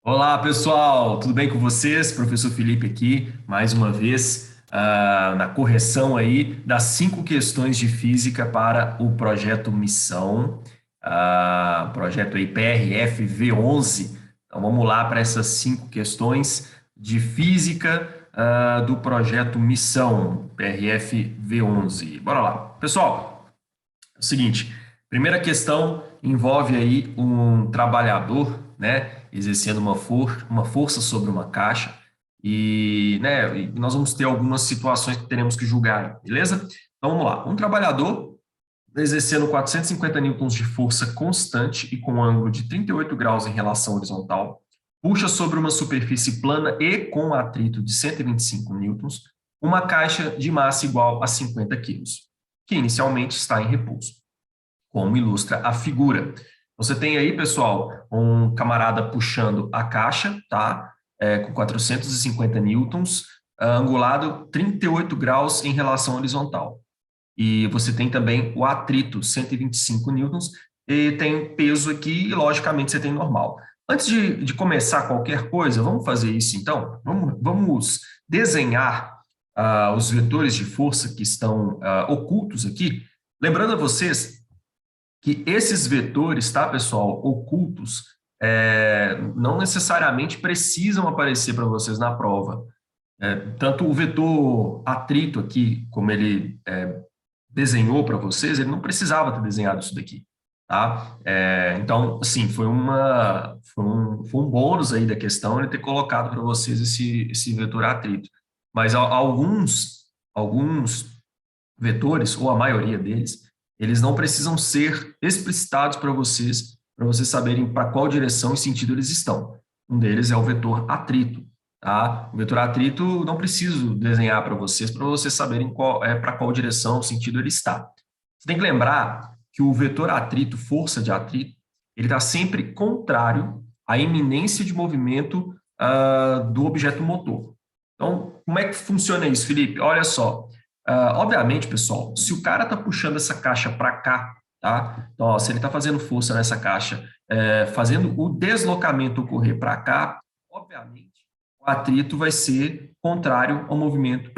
Olá, pessoal, tudo bem com vocês? Professor Felipe aqui, mais uma vez, na correção aí das 5 questões de física para o projeto Missão, projeto aí PRF V11. Então, vamos lá para essas 5 questões de física, do projeto Missão, PRF V11. Bora lá. Pessoal, é o seguinte, primeira questão envolve aí um trabalhador, né, exercendo uma força sobre uma caixa e nós vamos ter algumas situações que teremos que julgar, beleza? Então vamos lá. Um trabalhador exercendo 450 newtons de força constante e com um ângulo de 38 graus em relação horizontal, puxa sobre uma superfície plana e com atrito de 125 newtons, uma caixa de massa igual a 50 quilos, que inicialmente está em repouso, como ilustra a figura. Você tem aí, pessoal, um camarada puxando a caixa, tá? Com 450 newtons, angulado 38 graus em relação horizontal. E você tem também o atrito, 125 newtons, e tem peso aqui, e logicamente você tem normal. Antes de começar qualquer coisa, vamos fazer isso então? Vamos desenhar os vetores de força que estão ocultos aqui. Lembrando a vocês que esses vetores, tá, pessoal, ocultos, não necessariamente precisam aparecer para vocês na prova. Tanto o vetor atrito aqui, como ele desenhou para vocês, ele não precisava ter desenhado isso daqui, tá? Então, assim, foi um bônus aí da questão ele ter colocado para vocês esse vetor atrito. Mas alguns vetores, ou a maioria deles, eles não precisam ser explicitados para vocês saberem para qual direção e sentido eles estão. Um deles é o vetor atrito, tá? O vetor atrito não preciso desenhar para vocês saberem para qual direção, sentido ele está. Você tem que lembrar que o vetor atrito, força de atrito, ele está sempre contrário à iminência de movimento do objeto motor. Então, como é que funciona isso, Felipe? Olha só, obviamente, pessoal, se o cara está puxando essa caixa para cá, tá? Então, ó, se ele está fazendo força nessa caixa, fazendo o deslocamento ocorrer para cá, obviamente, o atrito vai ser contrário ao movimento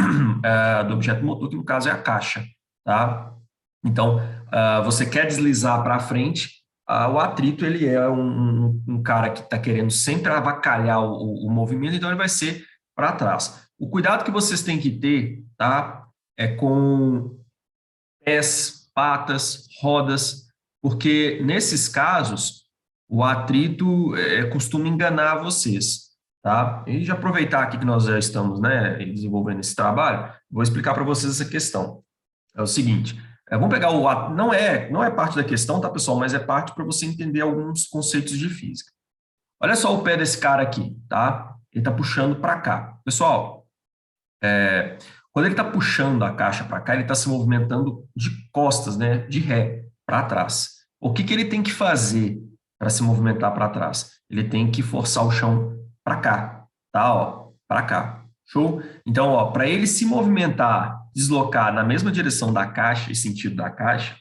do objeto motor, que no caso é a caixa, tá? Então, você quer deslizar para frente, o atrito ele é um cara que está querendo sempre avacalhar o movimento, então ele vai ser para trás. O cuidado que vocês têm que ter, tá? É com pés, patas, rodas, porque nesses casos o atrito costuma enganar vocês, tá? E já aproveitar aqui que nós já estamos, né, desenvolvendo esse trabalho, vou explicar para vocês essa questão. É o seguinte, vamos pegar não é parte da questão, tá, pessoal, mas é parte para você entender alguns conceitos de física. Olha só o pé desse cara aqui, tá? Ele está puxando para cá. Pessoal, quando ele está puxando a caixa para cá, ele está se movimentando de costas, né, de ré, para trás. O que ele tem que fazer para se movimentar para trás? Ele tem que forçar o chão para cá, tá? Ó, para cá. Show? Então, ó, para ele se movimentar, deslocar na mesma direção da caixa e sentido da caixa,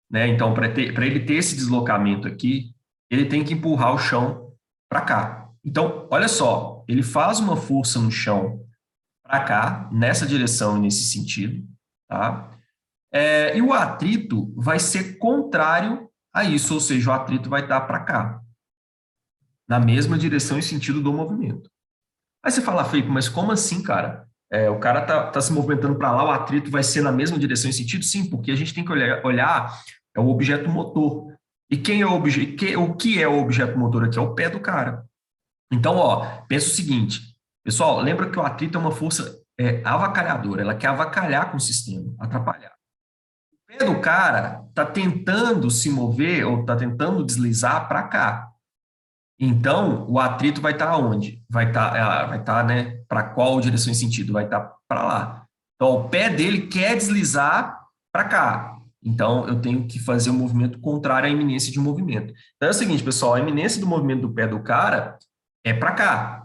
né? Então, para ele ter esse deslocamento aqui, ele tem que empurrar o chão para cá. Então, olha só, ele faz uma força no chão para cá, nessa direção e nesse sentido, tá? E o atrito vai ser contrário a isso, ou seja, o atrito vai estar para cá, na mesma direção e sentido do movimento. Aí você fala, Felipe, mas como assim, cara? O cara tá se movimentando para lá, o atrito vai ser na mesma direção e sentido? Sim, porque a gente tem que olhar o objeto motor. E quem é o que é o objeto motor aqui? É o pé do cara. Então, ó, pensa o seguinte, pessoal, lembra que o atrito é uma força avacalhadora, ela quer avacalhar com o sistema, atrapalhar. O pé do cara está tentando se mover ou está tentando deslizar para cá. Então, o atrito vai estar onde? Vai tá, né, para qual direção e sentido? Vai estar para lá. Então, o pé dele quer deslizar para cá. Então, eu tenho que fazer o movimento contrário à iminência de movimento. Então, é o seguinte, pessoal, a iminência do movimento do pé do cara é para cá.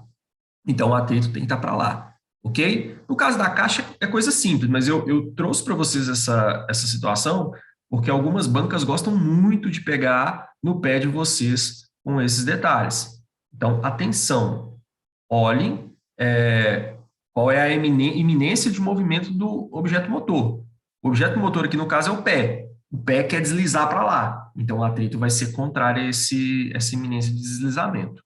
Então, o atrito tem que estar para lá, ok? No caso da caixa, é coisa simples, mas eu trouxe para vocês essa situação porque algumas bancas gostam muito de pegar no pé de vocês com esses detalhes. Então, atenção, olhem qual é a iminência de movimento do objeto motor. O objeto motor aqui, no caso, é o pé. O pé quer deslizar para lá. Então, o atrito vai ser contrário a essa iminência de deslizamento.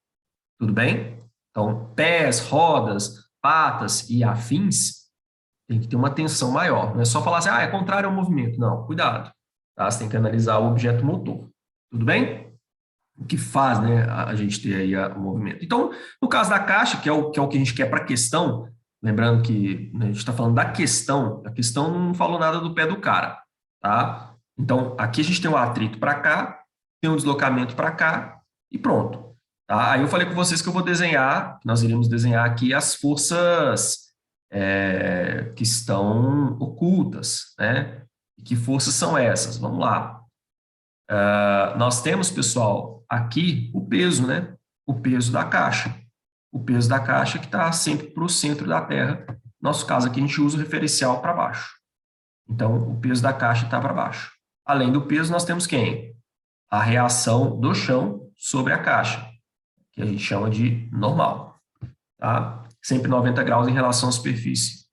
Tudo bem? Então, pés, rodas, patas e afins tem que ter uma tensão maior. Não é só falar assim, é contrário ao movimento. Não, cuidado. Tá? Você tem que analisar o objeto motor. Tudo bem? O que faz, né, a gente ter aí o movimento. Então, no caso da caixa, que é o que a gente quer para a questão, lembrando que, né, a gente está falando da questão, a questão não falou nada do pé do cara, tá? Então, aqui a gente tem um atrito para cá, tem um deslocamento para cá e pronto. Tá? Aí eu falei com vocês que eu vou desenhar, nós iremos desenhar aqui as forças que estão ocultas, né? E que forças são essas? Vamos lá. Nós temos, pessoal, aqui o peso, né? O peso da caixa. O peso da caixa que está sempre para o centro da Terra. No nosso caso aqui, a gente usa o referencial para baixo. Então, o peso da caixa está para baixo. Além do peso, nós temos quem? A reação do chão sobre a caixa, que a gente chama de normal. Tá? Sempre 90 graus em relação à superfície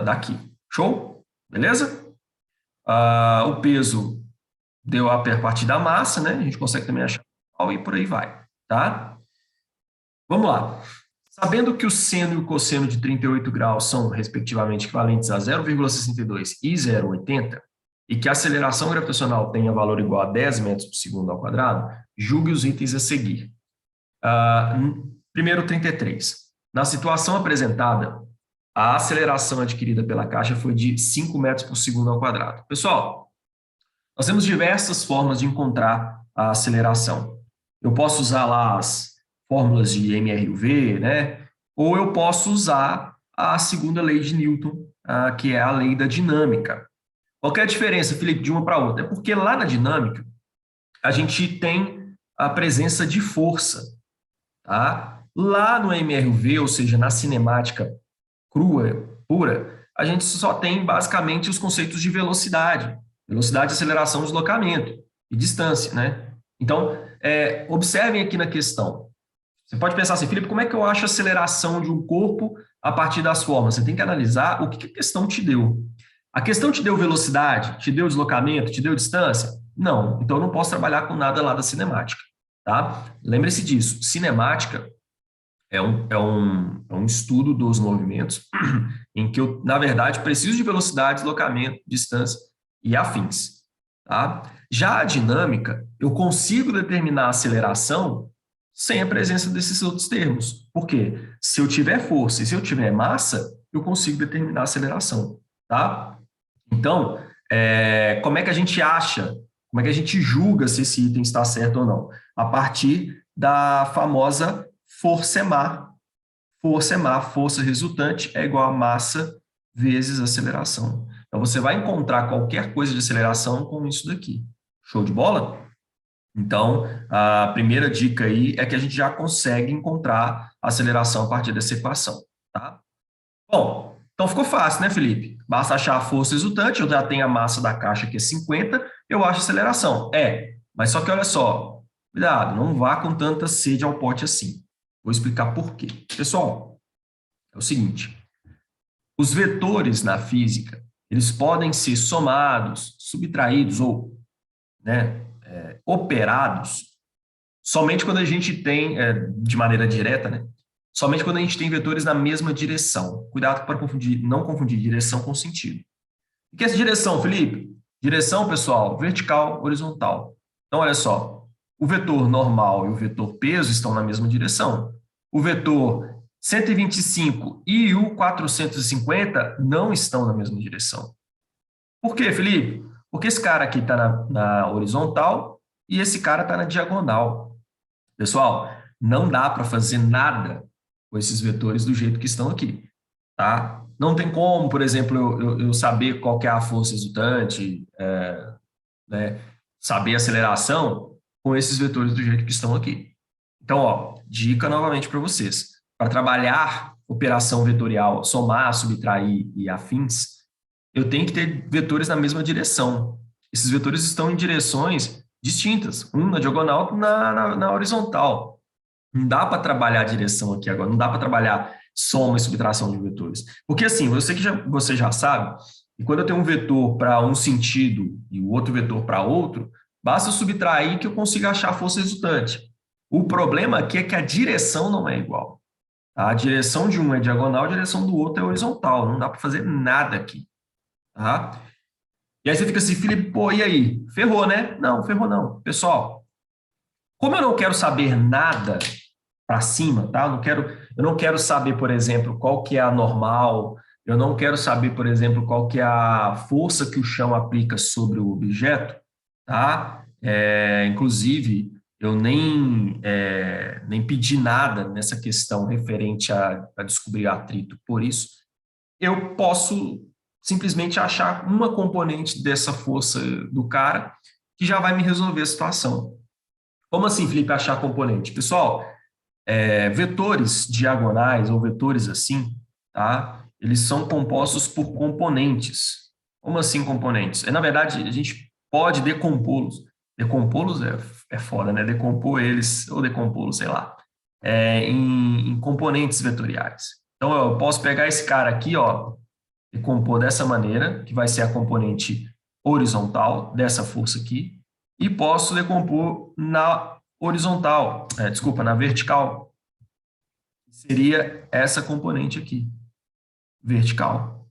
daqui. Show? Beleza? O peso deu a partir da massa, né? A gente consegue também achar e por aí vai, tá? Vamos lá. Sabendo que o seno e o cosseno de 38 graus são, respectivamente, equivalentes a 0,62 e 0,80, e que a aceleração gravitacional tenha valor igual a 10 metros por segundo ao quadrado, julgue os itens a seguir. Primeiro, 33. Na situação apresentada, a aceleração adquirida pela caixa foi de 5 metros por segundo ao quadrado. Pessoal, nós temos diversas formas de encontrar a aceleração. Eu posso usar lá as fórmulas de MRUV, né? Ou eu posso usar a segunda lei de Newton, que é a lei da dinâmica. Qual que é a diferença, Felipe, de uma para outra? É porque lá na dinâmica, a gente tem a presença de força. Tá? Lá no MRUV, ou seja, na cinemática crua, pura, a gente só tem basicamente os conceitos de velocidade. Velocidade, aceleração, deslocamento e distância, né? Então, observem aqui na questão. Você pode pensar assim, Felipe, como é que eu acho a aceleração de um corpo a partir das formas? Você tem que analisar o que a questão te deu. A questão te deu velocidade, te deu deslocamento, te deu distância? Não, então eu não posso trabalhar com nada lá da cinemática, tá? Lembre-se disso, cinemática é um estudo dos movimentos em que eu, na verdade, preciso de velocidade, deslocamento, distância e afins. Tá? Já a dinâmica, eu consigo determinar a aceleração sem a presença desses outros termos. Por quê? Se eu tiver força e se eu tiver massa, eu consigo determinar a aceleração. Tá? Então, como é que a gente acha, como é que a gente julga se esse item está certo ou não? A partir da famosa força EMA. Força EMA, força resultante, é igual a massa vezes aceleração. Então, você vai encontrar qualquer coisa de aceleração com isso daqui. Show de bola? Então, a primeira dica aí é que a gente já consegue encontrar a aceleração a partir dessa equação. Tá? Bom, então ficou fácil, né, Felipe? Basta achar a força resultante, eu já tenho a massa da caixa que é 50, eu acho a aceleração. Mas só que olha só, cuidado, não vá com tanta sede ao pote assim. Vou explicar por quê. Pessoal, é o seguinte, os vetores na física, eles podem ser somados, subtraídos ou operados somente quando a gente tem, de maneira direta, né? Somente quando a gente tem vetores na mesma direção. Cuidado para não confundir direção com sentido. O que é essa direção, Felipe? Direção, pessoal, vertical, horizontal. Então, olha só, o vetor normal e o vetor peso estão na mesma direção. O vetor 125 e o 450 não estão na mesma direção. Por quê, Felipe? Porque esse cara aqui está na horizontal e esse cara está na diagonal. Pessoal, não dá para fazer nada com esses vetores do jeito que estão aqui. Tá? Não tem como, por exemplo, eu saber qual que é a força resultante, saber a aceleração com esses vetores do jeito que estão aqui. Então, dica novamente para vocês. Para trabalhar operação vetorial, somar, subtrair e afins, eu tenho que ter vetores na mesma direção. Esses vetores estão em direções distintas, um na diagonal, outro na horizontal. Não dá para trabalhar a direção aqui agora, não dá para trabalhar soma e subtração de vetores. Porque assim, você já sabe, e quando eu tenho um vetor para um sentido e o outro vetor para outro, basta eu subtrair que eu consigo achar a força resultante. O problema aqui é que a direção não é igual. A direção de um é diagonal, a direção do outro é horizontal. Não dá para fazer nada aqui. Tá? E aí você fica assim, Felipe, pô, e aí? Ferrou, né? Não, ferrou não. Pessoal, como eu não quero saber nada para cima, tá? Eu não quero saber, por exemplo, qual que é a normal, eu não quero saber, por exemplo, qual que é a força que o chão aplica sobre o objeto, tá? Inclusive, eu nem pedi nada nessa questão referente a descobrir atrito. Por isso, eu posso simplesmente achar uma componente dessa força do cara que já vai me resolver a situação. Como assim, Felipe, achar componente? Pessoal, vetores diagonais ou vetores assim, tá? Eles são compostos por componentes. Como assim componentes? Na verdade, a gente pode decompô-los. Decompô-los é foda, né? Decompor eles, ou decompô-los, sei lá, em componentes vetoriais. Então, eu posso pegar esse cara aqui, ó, decompor dessa maneira, que vai ser a componente horizontal dessa força aqui, e posso decompor na horizontal, desculpa, na vertical, seria essa componente aqui, vertical.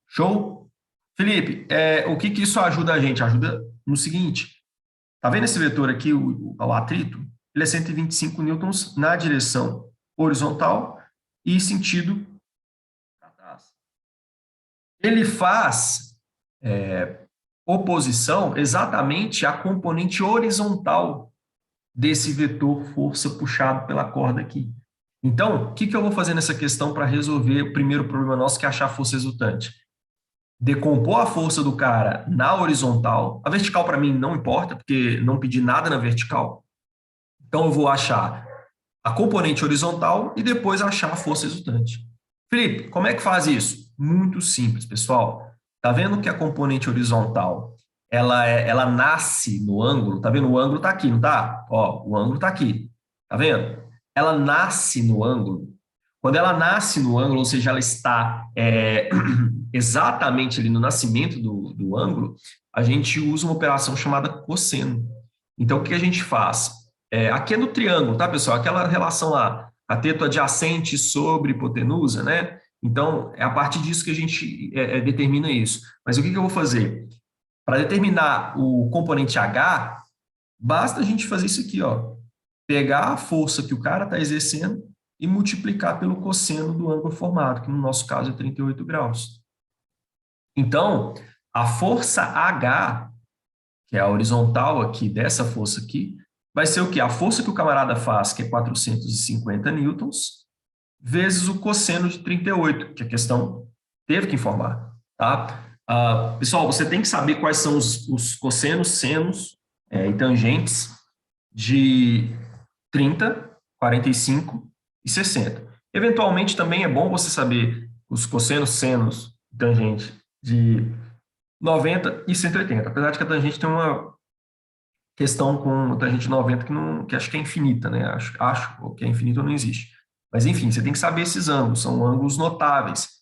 Show? Felipe, o que isso ajuda a gente? Ajuda no seguinte, tá vendo esse vetor aqui, o atrito? Ele é 125 newtons na direção horizontal e sentido para trás. Ele faz oposição exatamente à componente horizontal desse vetor força puxado pela corda aqui. Então, o que eu vou fazer nessa questão para resolver o primeiro problema nosso, que é achar a força resultante? Decompor a força do cara na horizontal. A vertical, para mim, não importa, porque não pedi nada na vertical. Então, eu vou achar a componente horizontal e depois achar a força resultante. Felipe, como é que faz isso? Muito simples, pessoal. Tá vendo que a componente horizontal, ela nasce no ângulo? Tá vendo? O ângulo tá aqui, não tá? Ó, o ângulo tá aqui. Tá vendo? Ela nasce no ângulo. Quando ela nasce no ângulo, ou seja, ela está exatamente ali no nascimento do ângulo, a gente usa uma operação chamada cosseno. Então, o que a gente faz? Aqui é no triângulo, tá, pessoal? Aquela relação lá, cateto adjacente sobre hipotenusa, né? Então, é a partir disso que a gente determina isso. Mas o que eu vou fazer? Para determinar o componente H, basta a gente fazer isso aqui, ó. Pegar a força que o cara está exercendo e multiplicar pelo cosseno do ângulo formado, que no nosso caso é 38 graus. Então, a força H, que é a horizontal aqui dessa força aqui, vai ser o quê? A força que o camarada faz, que é 450 newtons, vezes o cosseno de 38, que a questão teve que informar, tá? Pessoal, você tem que saber quais são os cossenos, senos e tangentes de 30, 45 e 60. Eventualmente, também é bom você saber os cossenos, senos, tangente de 90 e 180, apesar de que a tangente tem uma questão com tangente 90 que acho que é infinita, né? Acho que é infinita ou não existe. Mas, enfim, você tem que saber esses ângulos, são ângulos notáveis.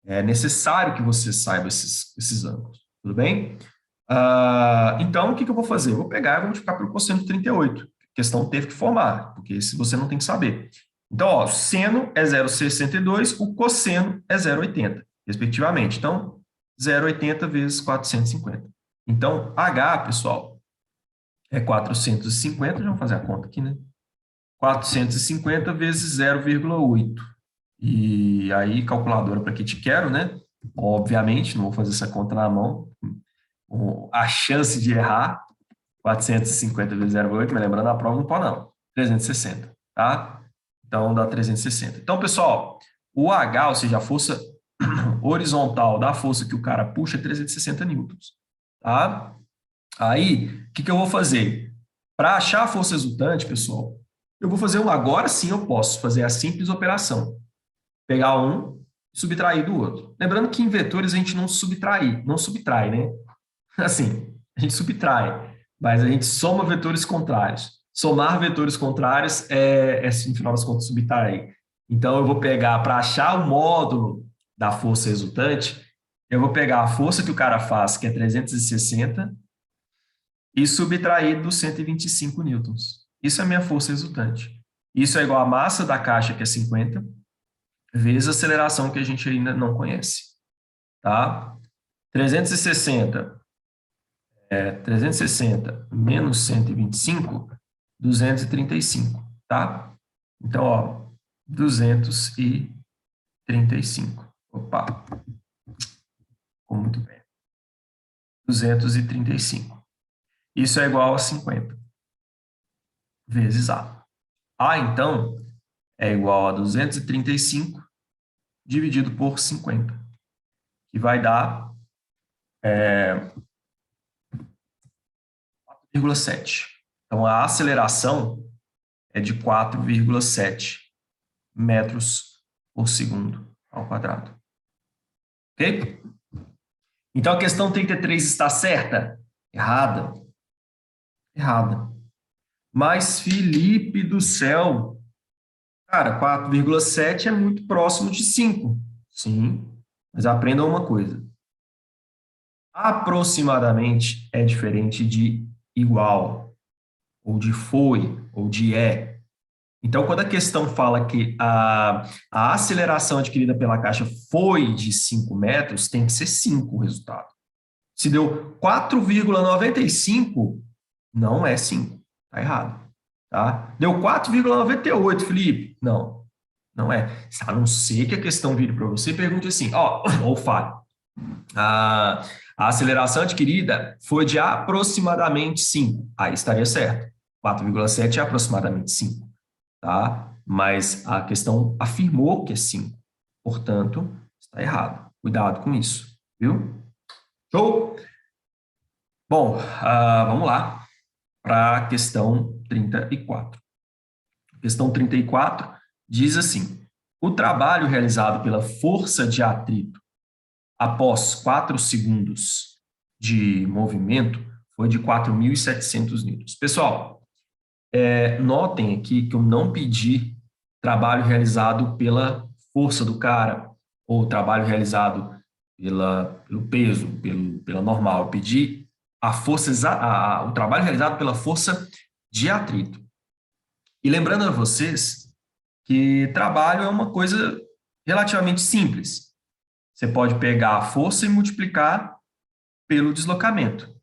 É necessário que você saiba esses ângulos, tudo bem? Então, o que eu vou fazer? Eu vou pegar e vou multiplicar pelo cosseno de 38. A questão teve que formar, porque se você não tem que saber. Então, ó, seno é 0,62, o cosseno é 0,80, respectivamente. Então, 0,80 vezes 450. Então, H, pessoal, é 450, já vamos fazer a conta aqui, né? 450 vezes 0,8. E aí, calculadora para que te quero, né? Obviamente, não vou fazer essa conta na mão. A chance de errar, 450 vezes 0,8, mas lembrando, a prova não pode não. 360, tá? Então, dá 360. Então, pessoal, o H, ou seja, a força horizontal da força que o cara puxa é 360 newtons, tá? Aí, o que eu vou fazer? Para achar a força resultante, pessoal, eu vou fazer agora sim eu posso fazer a simples operação. Pegar um e subtrair do outro. Lembrando que em vetores a gente não subtrai, né? Assim, a gente subtrai. mas a gente soma vetores contrários. Somar vetores contrários no final das contas, subtrair. Então, eu vou pegar, para achar o módulo da força resultante, eu vou pegar a força que o cara faz, que é 360, e subtrair dos 125 newtons. Isso é a minha força resultante. Isso é igual a massa da caixa, que é 50, vezes a aceleração que a gente ainda não conhece. Tá? 360 menos 125, 235, tá? Então, ó, 235. Opa, ficou muito bem. 235. Isso é igual a 50 vezes A. A, então, é igual a 235 dividido por 50, que vai dar 4,7. Então, a aceleração é de 4,7 metros por segundo ao quadrado. Ok? Então, a questão 33 está certa? Errada. Errada. Mas, Felipe do céu, cara, 4,7 é muito próximo de 5. Sim, mas aprenda uma coisa. Aproximadamente é diferente de igual, ou de foi, ou de é. Então, quando a questão fala que a aceleração adquirida pela caixa foi de 5 metros, tem que ser 5 o resultado. Se deu 4,95, não é 5. Está errado. Tá? Deu 4,98, Felipe? Não, não é. A não ser que a questão vire para você e pergunte assim, ou fale, a aceleração adquirida foi de aproximadamente 5. Aí estaria certo. 4,7 é aproximadamente 5. Tá? Mas a questão afirmou que é 5. Portanto, está errado. Cuidado com isso. Viu? Show? Bom, vamos lá para a questão 34. A questão 34 diz assim: o trabalho realizado pela força de atrito após 4 segundos de movimento foi de 4.700 newtons. Pessoal, notem aqui que eu não pedi trabalho realizado pela força do cara, ou trabalho realizado pelo peso, pela normal. Eu pedi o trabalho realizado pela força de atrito. E lembrando a vocês que trabalho é uma coisa relativamente simples. Você pode pegar a força e multiplicar pelo deslocamento.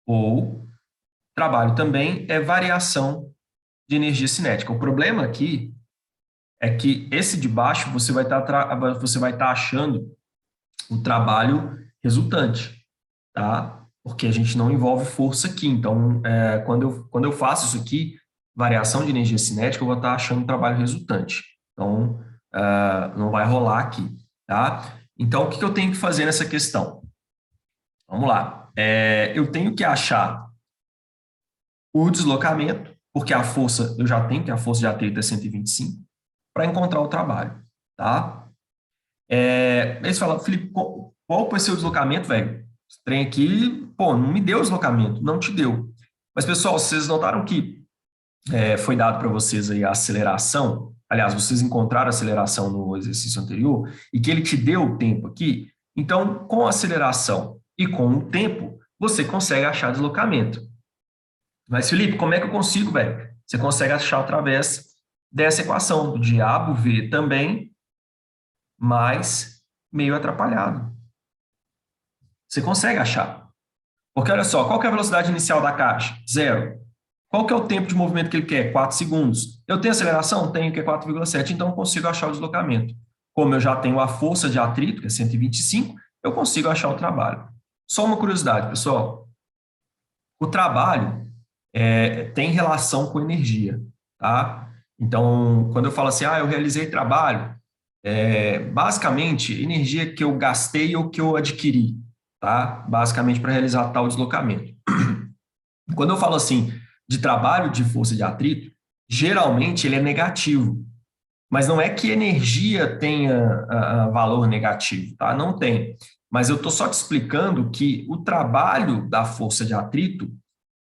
Ou trabalho também é variação de energia cinética. O problema aqui é que esse de baixo você vai estar achando o trabalho resultante, tá? Porque a gente não envolve força aqui. Então, quando eu faço isso aqui, variação de energia cinética, eu vou estar achando o trabalho resultante. Então, não vai rolar aqui, tá? Então, o que eu tenho que fazer nessa questão? Vamos lá. Eu tenho que achar o deslocamento, porque a força, eu já tenho, que a força de atrito é 125, para encontrar o trabalho, tá? Eles falam, Felipe, qual vai ser o deslocamento, velho? Esse trem aqui, pô, não me deu o deslocamento, não te deu. Mas, pessoal, vocês notaram que foi dado para vocês aí a aceleração, aliás, vocês encontraram a aceleração no exercício anterior, e que ele te deu o tempo aqui, então, com a aceleração e com o tempo, você consegue achar deslocamento. Mas, Felipe, como é que eu consigo, velho? Você consegue achar através dessa equação, do diabo V também, mais meio atrapalhado. Você consegue achar. Porque, olha só, qual que é a velocidade inicial da caixa? 0. Qual que é o tempo de movimento que ele quer? 4 segundos. Eu tenho aceleração? Tenho, que é 4,7, então eu consigo achar o deslocamento. Como eu já tenho a força de atrito, que é 125, eu consigo achar o trabalho. Só uma curiosidade, pessoal. O trabalho tem relação com energia, tá? Então, quando eu falo assim, eu realizei trabalho, basicamente, energia que eu gastei ou que eu adquiri, tá? Basicamente, para realizar tal deslocamento. Quando eu falo assim, de trabalho de força de atrito, geralmente ele é negativo. Mas não é que energia tenha valor negativo, tá? Não tem. Mas eu estou só te explicando que o trabalho da força de atrito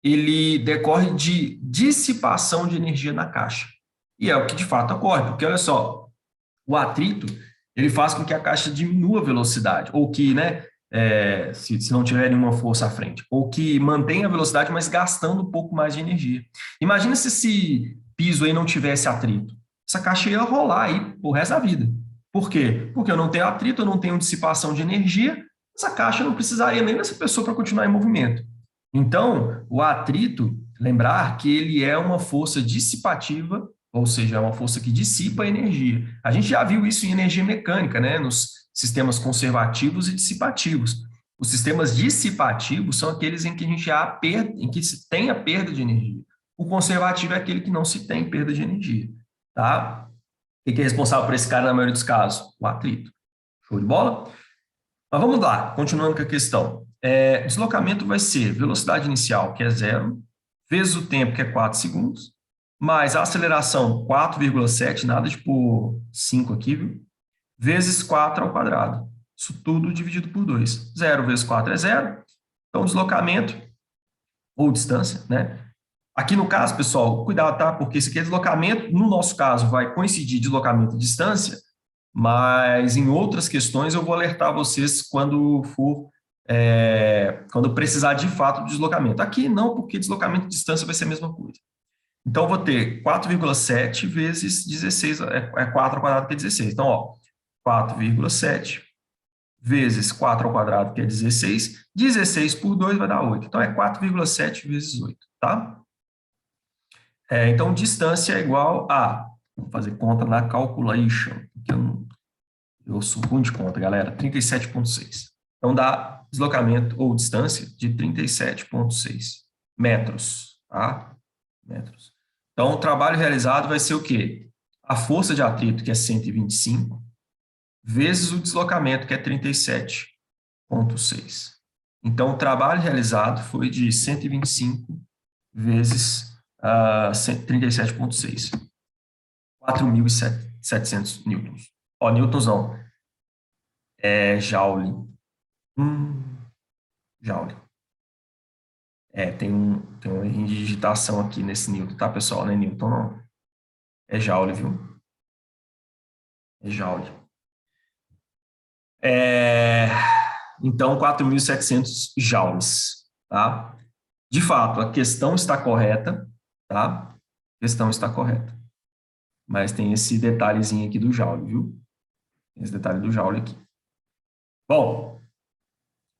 ele decorre de dissipação de energia na caixa. E é o que de fato ocorre, porque olha só, o atrito, ele faz com que a caixa diminua a velocidade, ou que, né, se não tiver nenhuma força à frente, ou que mantenha a velocidade, mas gastando um pouco mais de energia. Imagina se esse piso aí não tivesse atrito. Essa caixa ia rolar aí o resto da vida. Por quê? Porque eu não tenho atrito, eu não tenho dissipação de energia, essa caixa não precisaria nem dessa pessoa para continuar em movimento. Então, o atrito, lembrar que ele é uma força dissipativa, ou seja, é uma força que dissipa a energia. A gente já viu isso em energia mecânica, né, nos sistemas conservativos e dissipativos. Os sistemas dissipativos são aqueles em que a gente há perda, em que se tem a perda de energia. O conservativo é aquele que não se tem perda de energia, tá? O que é responsável por esse cara na maioria dos casos? O atrito. Show de bola? Mas vamos lá, continuando com a questão. Deslocamento vai ser velocidade inicial, que é 0, vezes o tempo, que é 4 segundos, mais a aceleração, 4,7, nada de pôr 5 aqui, viu? Vezes 4 ao quadrado. Isso tudo dividido por 2. 0 vezes 4 é 0. Então, deslocamento, ou distância, né? Aqui no caso, pessoal, cuidado, tá? Porque isso aqui é deslocamento, no nosso caso, vai coincidir deslocamento e distância, mas em outras questões eu vou alertar vocês quando for, quando precisar de fato de deslocamento. Aqui não, porque deslocamento e distância vai ser a mesma coisa. Então, eu vou ter 4,7 vezes 16, 4 ao quadrado, que é 16. Então, ó, 4,7 vezes 4 ao quadrado, que é 16. 16 por 2 vai dar 8. Então, é 4,7 vezes 8, tá? Então, distância é igual a... Vou fazer conta na calculation, porque eu sou ruim de conta, galera. 37,6. Então, dá deslocamento ou distância de 37,6 metros, tá? Metros. Então, o trabalho realizado vai ser o quê? A força de atrito, que é 125, vezes o deslocamento, que é 37,6. Então, o trabalho realizado foi de 125 vezes 37,6. 4.700 newtons. Ó, newtons não. Joule. Joule. Tem uma erro de digitação aqui nesse newton, tá, pessoal? Não é newton, não. É joule, viu? É joule. Então, 4.700 joules, tá? De fato, a questão está correta, tá? A questão está correta. Mas tem esse detalhezinho aqui do joule, viu? Tem esse detalhe do joule aqui. Bom,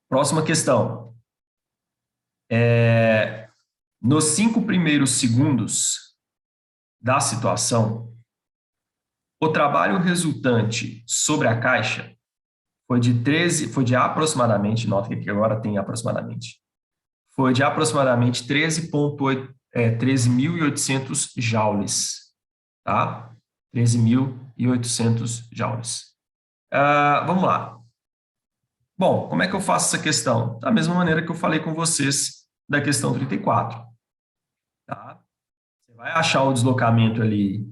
próxima questão. Nos 5 primeiros segundos da situação, o trabalho resultante sobre a caixa foi de aproximadamente, nota que aqui agora tem aproximadamente, foi de aproximadamente 13.800 joules, tá? 13.800 joules. Vamos lá. Bom, como é que eu faço essa questão? Da mesma maneira que eu falei com vocês da questão 34. Tá? Você vai achar o deslocamento ali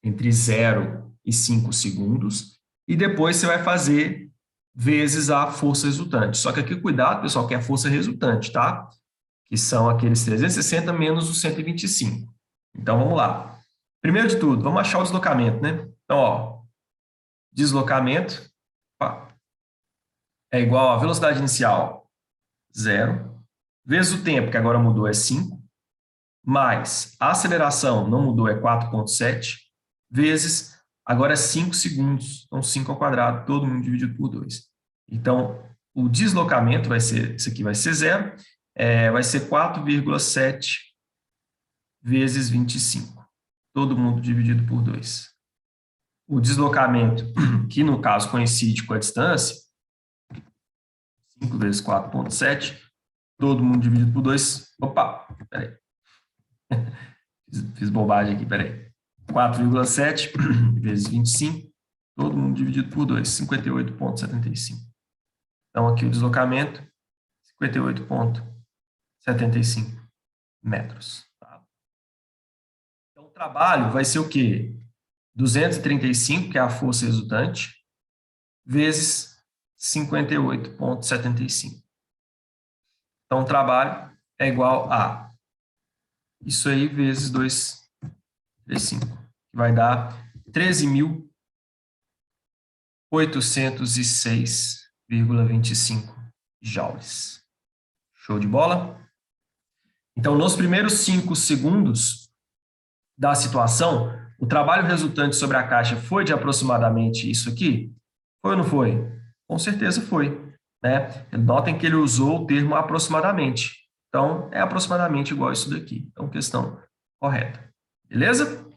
entre 0 e 5 segundos, e depois você vai fazer vezes a força resultante. Só que aqui, cuidado, pessoal, que é a força resultante, tá? Que são aqueles 360 menos os 125. Então, vamos lá. Primeiro de tudo, vamos achar o deslocamento, né? Então, ó, deslocamento é igual a velocidade inicial, 0, vezes o tempo, que agora mudou, é 5, mais a aceleração, não mudou, é 4,7, vezes, agora é 5 segundos, então 5 ao quadrado, todo mundo dividido por 2. Então, o deslocamento vai ser, isso aqui vai ser 0, vai ser 4,7 vezes 25, todo mundo dividido por 2. O deslocamento, que no caso coincide com a distância, 5 vezes 4,7, todo mundo dividido por 2. Opa, peraí. Fiz bobagem aqui, peraí. 4,7 vezes 25, todo mundo dividido por 2, 58,75. Então, aqui o deslocamento, 58,75 metros. Tá? Então, o trabalho vai ser o quê? 235, que é a força resultante, vezes 58,75. Então, o trabalho é igual a isso aí vezes 235, que vai dar 13.806,25 joules. Show de bola? Então, nos primeiros 5 segundos da situação, o trabalho resultante sobre a caixa foi de aproximadamente isso aqui? Foi ou não foi? Com certeza foi, né? Notem que ele usou o termo aproximadamente. Então, é aproximadamente igual a isso daqui. Então, questão correta. Beleza?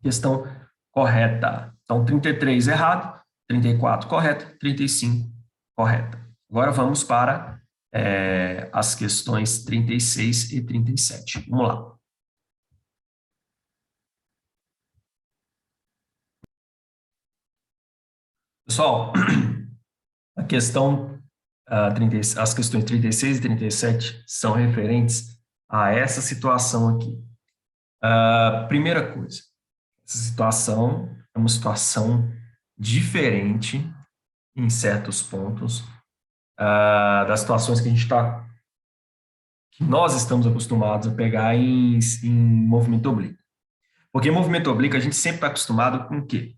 Questão correta. Então, 33 errado, 34 correta, 35 correta. Agora vamos para as questões 36 e 37. Vamos lá. Pessoal, a questão, as questões 36 e 37 são referentes a essa situação aqui. Primeira coisa, essa situação é uma situação diferente em certos pontos das situações que que nós estamos acostumados a pegar em movimento oblíquo. Porque em movimento oblíquo a gente sempre está acostumado com o quê?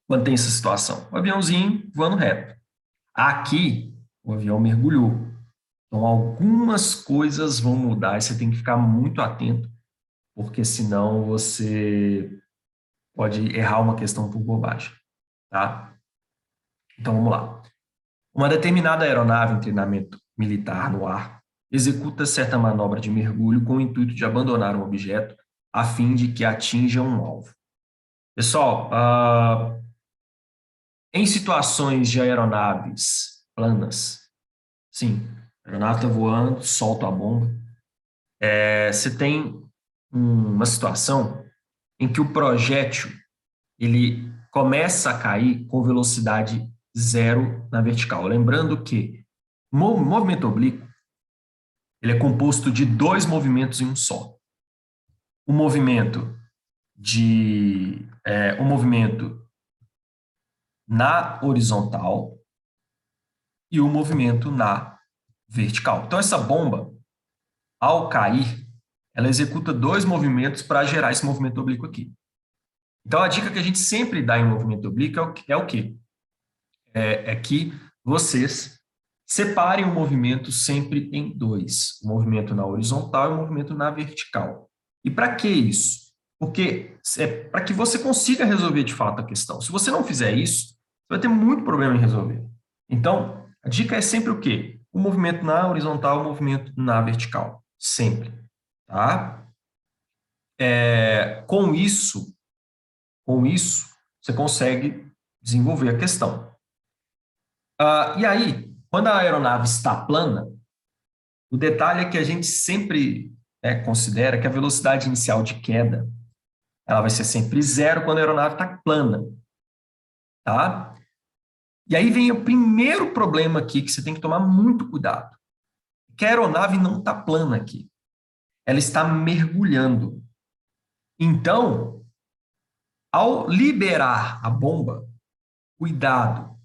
Quando tem essa situação, o aviãozinho voando reto. Aqui, o avião mergulhou. Então, algumas coisas vão mudar e você tem que ficar muito atento, porque senão você pode errar uma questão por bobagem, tá? Então, vamos lá. Uma determinada aeronave em treinamento militar no ar executa certa manobra de mergulho com o intuito de abandonar um objeto a fim de que atinja um alvo. Pessoal, em situações de aeronaves planas, sim, a aeronave está voando, solta a bomba, você tem uma situação em que o projétil ele começa a cair com velocidade zero na vertical. Lembrando que o movimento oblíquo ele é composto de 2 movimentos em um só. O movimento na horizontal e o movimento na vertical. Então, essa bomba, ao cair, ela executa 2 movimentos para gerar esse movimento oblíquo aqui. Então, a dica que a gente sempre dá em movimento oblíquo é o quê? É que vocês separem o movimento sempre em 2. O movimento na horizontal e o movimento na vertical. E para que isso? Porque é para que você consiga resolver de fato a questão. Se você não fizer isso, você vai ter muito problema em resolver. Então, a dica é sempre o quê? O movimento na horizontal, o movimento na vertical. Sempre. Tá? Com isso, você consegue desenvolver a questão. E aí, quando a aeronave está plana, o detalhe é que a gente sempre considera que a velocidade inicial de queda ela vai ser sempre zero quando a aeronave está plana. Tá? E aí vem o primeiro problema aqui que você tem que tomar muito cuidado. Que a aeronave não está plana aqui. Ela está mergulhando. Então, ao liberar a bomba, cuidado.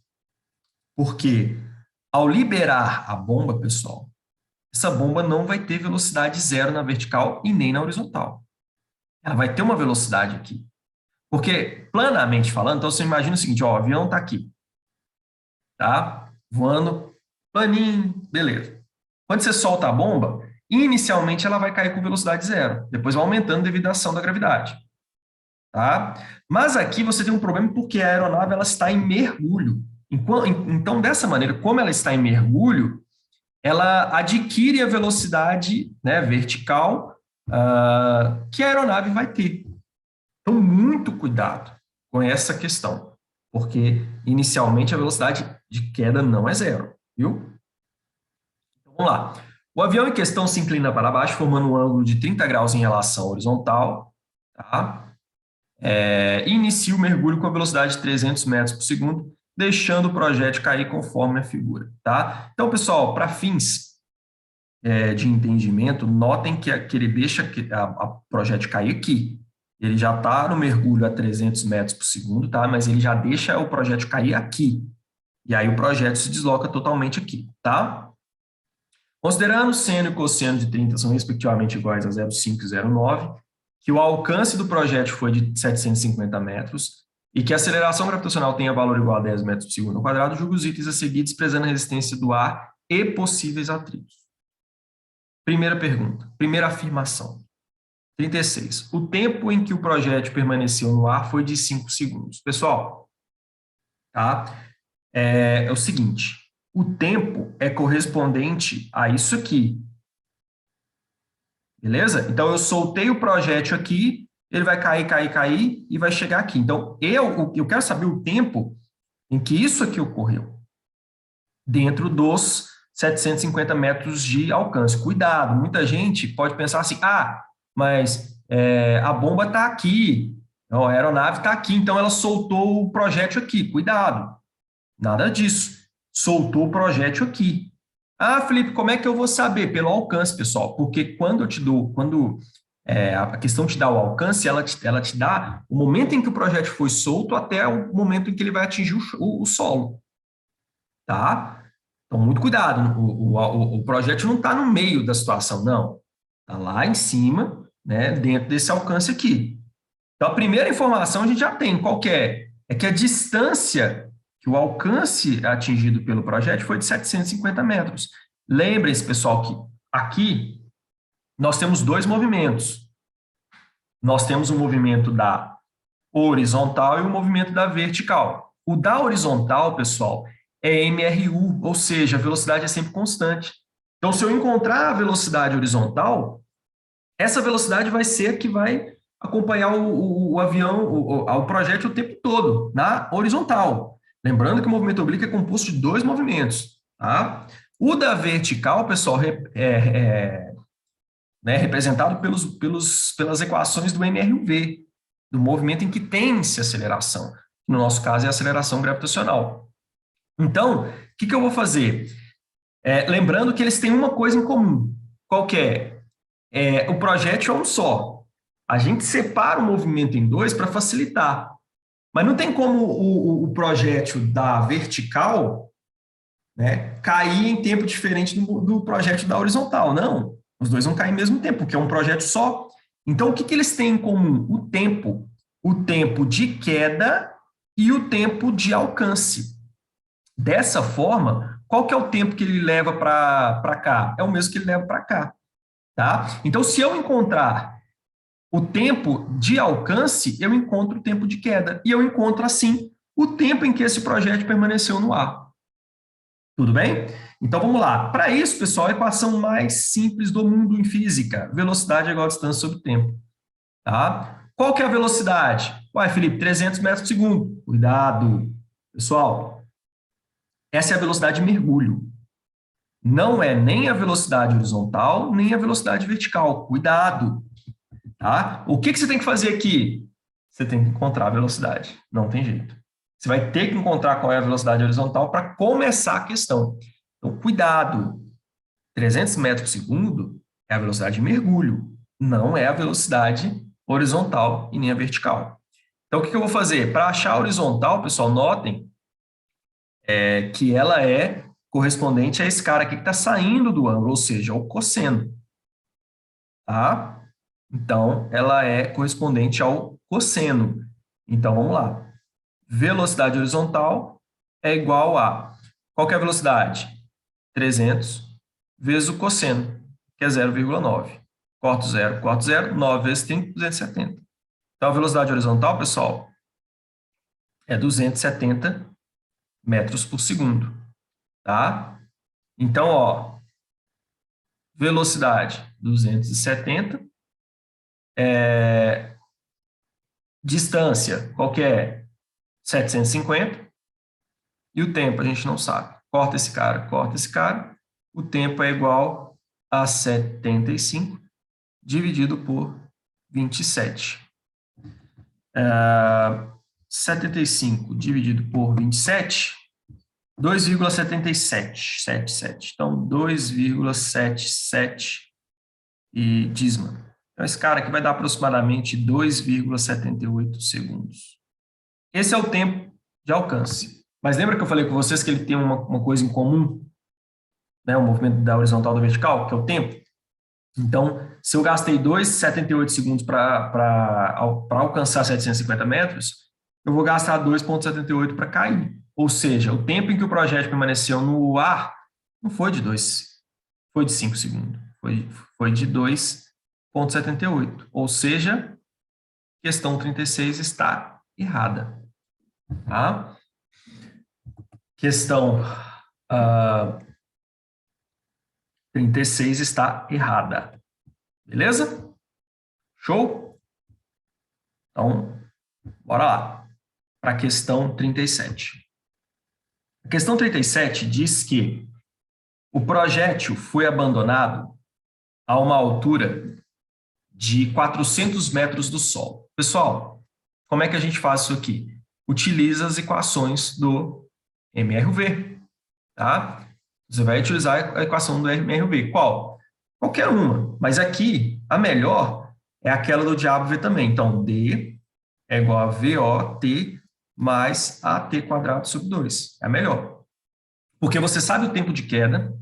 Porque ao liberar a bomba, pessoal, essa bomba não vai ter velocidade zero na vertical e nem na horizontal. Ela vai ter uma velocidade aqui. Porque, planamente falando, então você imagina o seguinte, ó, o avião está aqui, tá? Voando, planinho, beleza. Quando você solta a bomba, inicialmente ela vai cair com velocidade zero, depois vai aumentando devido à ação da gravidade, tá? Mas aqui você tem um problema porque a aeronave ela está em mergulho. Então, dessa maneira, como ela está em mergulho, ela adquire a velocidade vertical que a aeronave vai ter. Então, muito cuidado com essa questão, porque inicialmente a velocidade de queda não é zero, viu? Então, vamos lá. O avião em questão se inclina para baixo, formando um ângulo de 30 graus em relação à horizontal, tá? E inicia o mergulho com a velocidade de 300 metros por segundo, deixando o projétil cair conforme a figura, tá? Então, pessoal, para fins de entendimento, notem que ele deixa a projétil cair aqui. Ele já está no mergulho a 300 metros por segundo, tá? Mas ele já deixa o projétil cair aqui. E aí o projétil se desloca totalmente aqui, tá? Considerando seno e cosseno de 30 são respectivamente iguais a 0,5 e 0,9, que o alcance do projétil foi de 750 metros e que a aceleração gravitacional tenha valor igual a 10 metros por segundo ao quadrado, julgue os itens a seguir desprezando a resistência do ar e possíveis atritos. Primeira pergunta, primeira afirmação. 36. O tempo em que o projétil permaneceu no ar foi de 5 segundos. Pessoal, tá? É o seguinte, o tempo é correspondente a isso aqui. Beleza? Então, eu soltei o projétil aqui, ele vai cair, cair, cair e vai chegar aqui. Então, eu quero saber o tempo em que isso aqui ocorreu, dentro dos 750 metros de alcance. Cuidado, muita gente pode pensar assim, mas a bomba está aqui, a aeronave está aqui, então ela soltou o projétil aqui. Cuidado, nada disso. Soltou o projétil aqui. Felipe, como é que eu vou saber? Pelo alcance, pessoal, porque quando eu te dou, a questão te dá o alcance, ela te dá o momento em que o projétil foi solto até o momento em que ele vai atingir o solo, tá? Então, muito cuidado, o projétil não está no meio da situação, não. Está lá em cima, né, dentro desse alcance aqui. Então, a primeira informação a gente já tem, qual que é? É que a distância, que o alcance atingido pelo projétil foi de 750 metros. Lembrem-se, pessoal, que aqui nós temos dois movimentos. Nós temos o movimento da horizontal e o movimento da vertical. O da horizontal, pessoal, é MRU, ou seja, a velocidade é sempre constante. Então, se eu encontrar a velocidade horizontal, essa velocidade vai ser a que vai acompanhar o avião, o projétil o tempo todo, na horizontal. Lembrando que o movimento oblíquo é composto de dois movimentos. Tá? O da vertical, pessoal, representado pelas equações do MRUV, do movimento em que tem-se aceleração. No nosso caso, é a aceleração gravitacional. Então, o que eu vou fazer? Lembrando que eles têm uma coisa em comum. Qual que é? O projétil é um só. A gente separa o movimento em dois para facilitar. Mas não tem como o projétil da vertical, né, cair em tempo diferente do projétil da horizontal. Não. Os dois vão cair ao mesmo tempo, porque é um projétil só. Então, o que eles têm em comum? O tempo. O tempo de queda e o tempo de alcance. Dessa forma, qual que é o tempo que ele leva para cá? É o mesmo que ele leva para cá. Tá? Então, se eu encontrar o tempo de alcance, eu encontro o tempo de queda. E eu encontro, assim, o tempo em que esse projétil permaneceu no ar. Tudo bem? Então, vamos lá. Para isso, pessoal, a equação mais simples do mundo em física. Velocidade é igual a distância sobre tempo. Tá? Qual que é a velocidade? Uai, Felipe, 300 metros por segundo. Cuidado. Pessoal, essa é a velocidade de mergulho. Não é nem a velocidade horizontal, nem a velocidade vertical. Cuidado. Tá? O que você tem que fazer aqui? Você tem que encontrar a velocidade. Não tem jeito. Você vai ter que encontrar qual é a velocidade horizontal para começar a questão. Então, cuidado. 300 metros por segundo é a velocidade de mergulho. Não é a velocidade horizontal e nem a vertical. Então, o que eu vou fazer? Para achar a horizontal, pessoal, notem que ela é correspondente a esse cara aqui que está saindo do ângulo, ou seja, o cosseno. Tá? Então, ela é correspondente ao cosseno. Então, vamos lá. Velocidade horizontal é igual a... Qual que é a velocidade? 300 vezes o cosseno, que é 0,9. Corto 0, 9 vezes 30, 270. Então, a velocidade horizontal, pessoal, é 270 metros por segundo. Tá? Então, ó, velocidade 270, distância, qual que é? 750, e o tempo a gente não sabe. Corta esse cara, o tempo é igual a 75 dividido por 27. 75 dividido por 27, 2,77. Então, 2,77 e dízima. Então, esse cara aqui vai dar aproximadamente 2,78 segundos. Esse é o tempo de alcance. Mas lembra que eu falei com vocês que ele tem uma coisa em comum? né, o movimento da horizontal da vertical, que é o tempo. Então, se eu gastei 2,78 segundos para alcançar 750 metros, eu vou gastar 2,78 para cair. Ou seja, o tempo em que o projétil permaneceu no ar não foi de 2, foi de 5 segundos. Foi de 2,78. Ou seja, questão 36 está errada. Tá? Questão 36 está errada. Beleza? Show? Então, bora lá. Para a questão 37. A questão 37 diz que o projétil foi abandonado a uma altura de 400 metros do solo. Pessoal, como é que a gente faz isso aqui? Utiliza as equações do MRV, tá? Você vai utilizar a equação do MRV. Qual? Qualquer uma. Mas aqui, a melhor é aquela do diabo V também. Então, D é igual a VOT mais AT quadrado sobre 2. É a melhor. Porque você sabe o tempo de queda,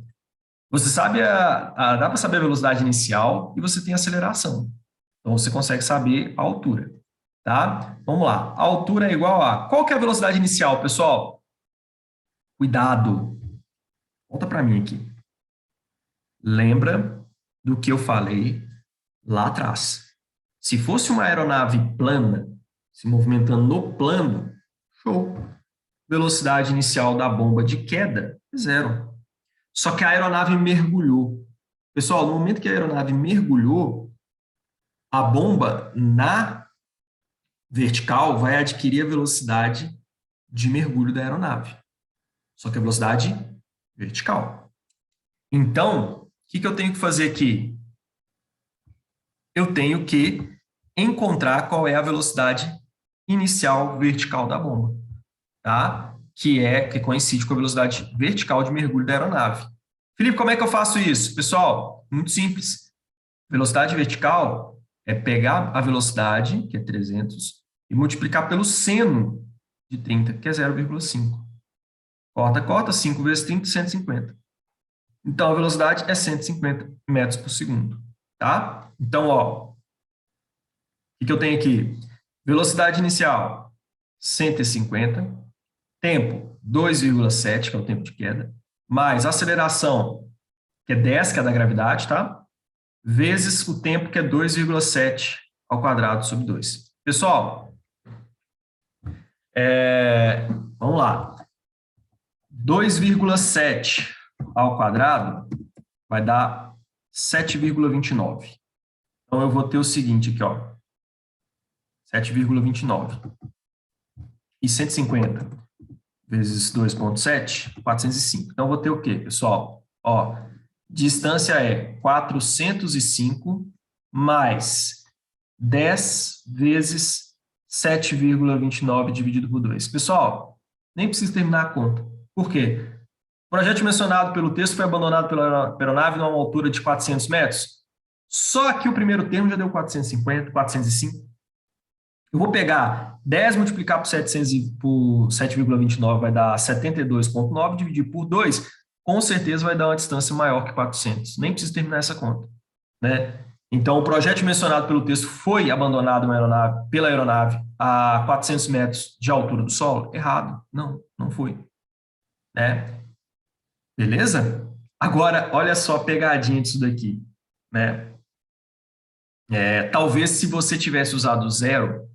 você sabe dá para saber a velocidade inicial e você tem aceleração. Então, você consegue saber a altura. Tá? Vamos lá. A altura é igual a... Qual que é a velocidade inicial, pessoal? Cuidado. Volta para mim aqui. Lembra do que eu falei lá atrás. Se fosse uma aeronave plana, se movimentando no plano, show. Velocidade inicial da bomba de queda é 0. Só que a aeronave mergulhou. Pessoal, no momento que a aeronave mergulhou, a bomba na vertical vai adquirir a velocidade de mergulho da aeronave. Só que a velocidade vertical. Então, o que eu tenho que fazer aqui? Eu tenho que encontrar qual é a velocidade inicial vertical da bomba, tá? Que coincide com a velocidade vertical de mergulho da aeronave. Felipe, como é que eu faço isso? Pessoal, muito simples. Velocidade vertical é pegar a velocidade, que é 300, e multiplicar pelo seno de 30, que é 0,5. Corta, 5 vezes 30, 150. Então, a velocidade é 150 metros por segundo, tá? Então, ó, o que eu tenho aqui? Velocidade inicial, 150. Tempo, 2,7, que é o tempo de queda. Mais aceleração, que é 10, que é da gravidade, tá? Vezes o tempo, que é 2,7 ao quadrado sobre 2. Pessoal, vamos lá. 2,7 ao quadrado vai dar 7,29. Então, eu vou ter o seguinte aqui, ó. 7,29. E 150 vezes 2,7, 405. Então, eu vou ter o quê, pessoal? Ó, distância é 405 mais 10 vezes 7,29 dividido por 2. Pessoal, nem preciso terminar a conta. Por quê? O projeto mencionado pelo texto foi abandonado pela aeronave numa altura de 400 metros. Só que o primeiro termo já deu 450, 405. Eu vou pegar 10 multiplicar por 7,29 vai dar 72,9, dividir por 2, com certeza vai dar uma distância maior que 400. Nem preciso terminar essa conta, né? Então, o projeto mencionado pelo texto foi abandonado pela aeronave a 400 metros de altura do solo? Errado. Não, não foi. Né? Beleza? Agora, olha só a pegadinha disso daqui. Né? Talvez se você tivesse usado zero,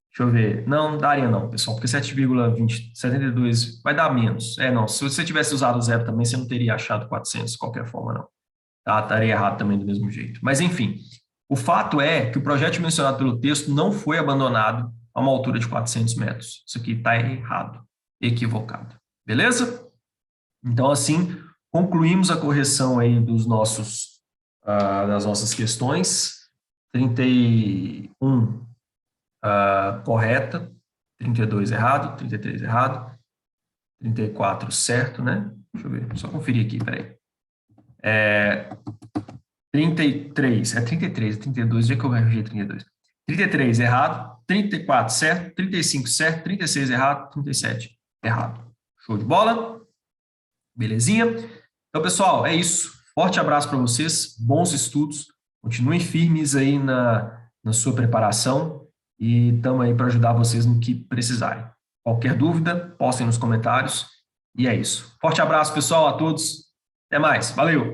deixa eu ver, não daria não, pessoal, porque 7,72 vai dar menos. Não, se você tivesse usado zero também, você não teria achado 400 de qualquer forma, não. Tá? Estaria errado também do mesmo jeito. Mas, enfim, o fato é que o projeto mencionado pelo texto não foi abandonado a uma altura de 400 metros. Isso aqui está errado, equivocado. Beleza? Então, assim, concluímos a correção aí das nossas questões. 31 correta, 32 errado, 33 errado, 34 certo, né? Deixa eu ver, só conferir aqui, peraí. 33, 32, já que eu errei 32. 33 errado, 34 certo, 35 certo, 36 errado, 37 errado. Show de bola? Belezinha? Então, pessoal, é isso. Forte abraço para vocês, bons estudos, continuem firmes aí na sua preparação e estamos aí para ajudar vocês no que precisarem. Qualquer dúvida, postem nos comentários. E é isso. Forte abraço, pessoal, a todos. Até mais. Valeu!